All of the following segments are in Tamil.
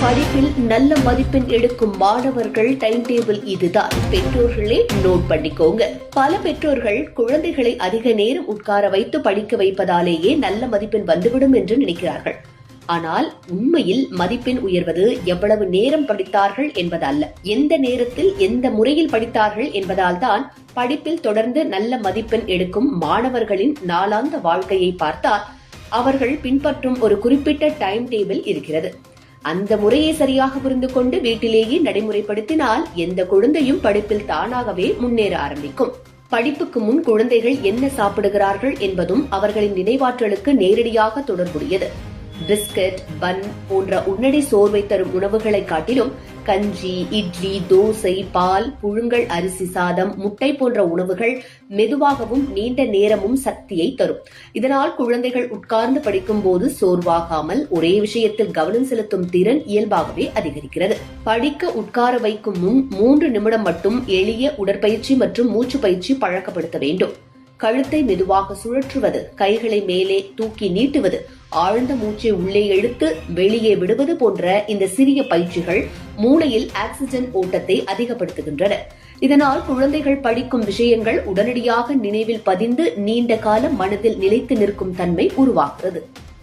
படிப்பில் நல்ல மதிப்பெண் எடுக்கும் மாணவர்கள் டைம் டேபிள் இதுதான். பெற்றோர்களே நோட் பண்ணிக்கோங்க. பல பெற்றோர்கள் குழந்தைகளை அதிக நேரம் உட்கார வைத்து படிக்க வைப்பதாலேயே நல்ல மதிப்பெண் வந்துவிடும் என்று நினைக்கிறார்கள். ஆனால் உண்மையில் மதிப்பெண் உயர்வது எவ்வளவு நேரம் படித்தார்கள் என்பதல்ல, எந்த நேரத்தில் எந்த முறையில் படித்தார்கள் என்பதால் தான் படிப்பில் தொடர்ந்து நல்ல மதிப்பெண் எடுக்கும் மாணவர்களின் நாளாந்த வாழ்க்கையை பார்த்தால் அவர்கள் பின்பற்றும் ஒரு குறிப்பிட்ட டைம் டேபிள் இருக்கிறது. அந்த முறையை சரியாக புரிந்து கொண்டு வீட்டிலேயே நடைமுறைப்படுத்தினால் எந்த குழந்தையும் படிப்பில் தானாகவே முன்னேற ஆரம்பிக்கும். படிப்புக்கு முன் குழந்தைகள் என்ன சாப்பிடுகிறார்கள் என்பதும் அவர்களின் நினைவாற்றலுக்கு நேரடியாக தொடர்புடையது. பிஸ்கட், பன் போன்ற உடனடி சோர்வை தரும் உணவுகளை காட்டிலும் கஞ்சி, இட்லி, தோசை, பால், புழுங்கல் அரிசி சாதம், முட்டை போன்ற உணவுகள் மெதுவாகவும் நீண்ட நேரமும் சக்தியை தரும். இதனால் குழந்தைகள் உட்கார்ந்து படிக்கும் போது சோர்வாகாமல் ஒரே விஷயத்தில் கவனம் செலுத்தும் திறன் இயல்பாகவே அதிகரிக்கிறது. படிக்க உட்கார வைக்கும் முன் 3 நிமிடம் மட்டும் எளிய உடற்பயிற்சி மற்றும் மூச்சு பயிற்சி பழக்கப்படுத்த வேண்டும். கழுத்தை மெதுவாக சுழற்றுவது, கைகளை மேலே தூக்கி நீட்டுவது, ஆழ்ந்த மூச்சை உள்ளே இழுத்து வெளியே விடுவது போன்ற இந்த சிறிய பயிற்சிகள் மூளையில் ஆக்சிஜன் ஓட்டத்தை அதிகப்படுத்துகின்றன. இதனால் குழந்தைகள் படிக்கும் விஷயங்கள் உடனடியாக நினைவில் பதிந்து நீண்ட காலம் மனதில் நிலைத்து நிற்கும் தன்மை உருவாகிறது.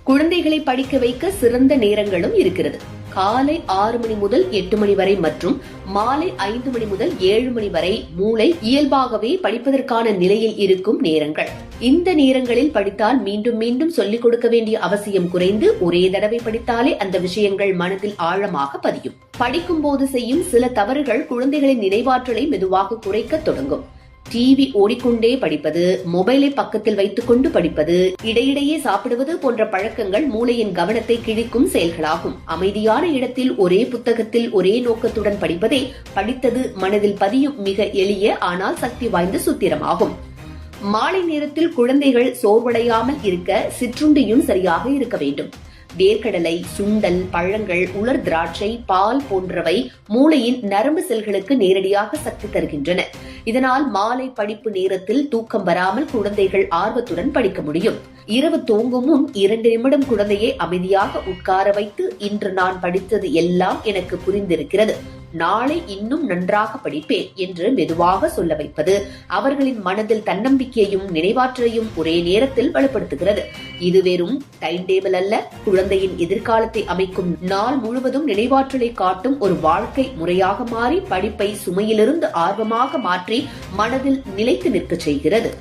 குழந்தைகளை படிக்க வைக்க சிறந்த நேரங்களும் இருக்கிறது. காலை 6 மணி முதல் 8 மணி வரை மற்றும் மாலை 5 மணி முதல் 7 மணி வரை மூளை இயல்பாகவே படிப்பதற்கான நிலையில் இருக்கும் நேரங்கள். இந்த நேரங்களில் படித்தால் மீண்டும் மீண்டும் சொல்லிக் கொடுக்க வேண்டிய அவசியம் குறைந்து ஒரே தடவை படித்தாலே அந்த விஷயங்கள் மனதில் ஆழமாக பதியும். படிக்கும் போது செய்யும் சில தவறுகள் குழந்தைகளின் நினைவாற்றலை மெதுவாக குறைக்க தொடங்கும். டிவி ஓடிக்கொண்டே படிப்பது, மொபைலை பக்கத்தில் வைத்துக் கொண்டு படிப்பது, இடையிடையே சாப்பிடுவது போன்ற பழக்கங்கள் மூளையின் கவனத்தை கிழிக்கும் செயல்களாகும். அமைதியான இடத்தில் ஒரே புத்தகத்தில் ஒரே நோக்கத்துடன் படிப்பதே படித்தது மனதில் பதியும் மிக எளிய ஆனால் சக்தி வாய்ந்த சூத்திரமாகும். மாலை நேரத்தில் குழந்தைகள் சோர்வடையாமல் இருக்க சிற்றுண்டியும் சரியாக இருக்க வேண்டும். வேர்க்கடலை, சுண்டல், பழங்கள், உலர் திராட்சை, பால் போன்றவை மூளையின் நரம்பு செல்களுக்கு நேரடியாக சக்தி தருகின்றன. இதனால் மாலை படிப்பு நேரத்தில் தூக்கம் வராமல் குழந்தைகள் ஆர்வத்துடன் படிக்க முடியும். இரவு தூங்கும் முன் 2 நிமிடம் குழந்தையை அமைதியாக உட்கார வைத்து, இன்று நான் படித்தது எல்லாம் எனக்கு புரிந்திருக்கிறது, நாளை இன்னும் நன்றாக படிப்பேன் என்று மெதுவாக சொல்ல வைப்பது அவர்களின் மனதில் தன்னம்பிக்கையையும் நினைவாற்றலையும் ஒரே நேரத்தில் வலுப்படுத்துகிறது. இது வெறும் டைம் டேபிள் அல்ல, குழந்தையின் எதிர்காலத்தை அமைக்கும், நாள் முழுவதும் நினைவாற்றலை காட்டும் ஒரு வாழ்க்கை முறையாக மாறி படிப்பை சுமையிலிருந்து ஆர்வமாக மாற்றி மனதில் நிலைத்து நிற்க செய்கிறது.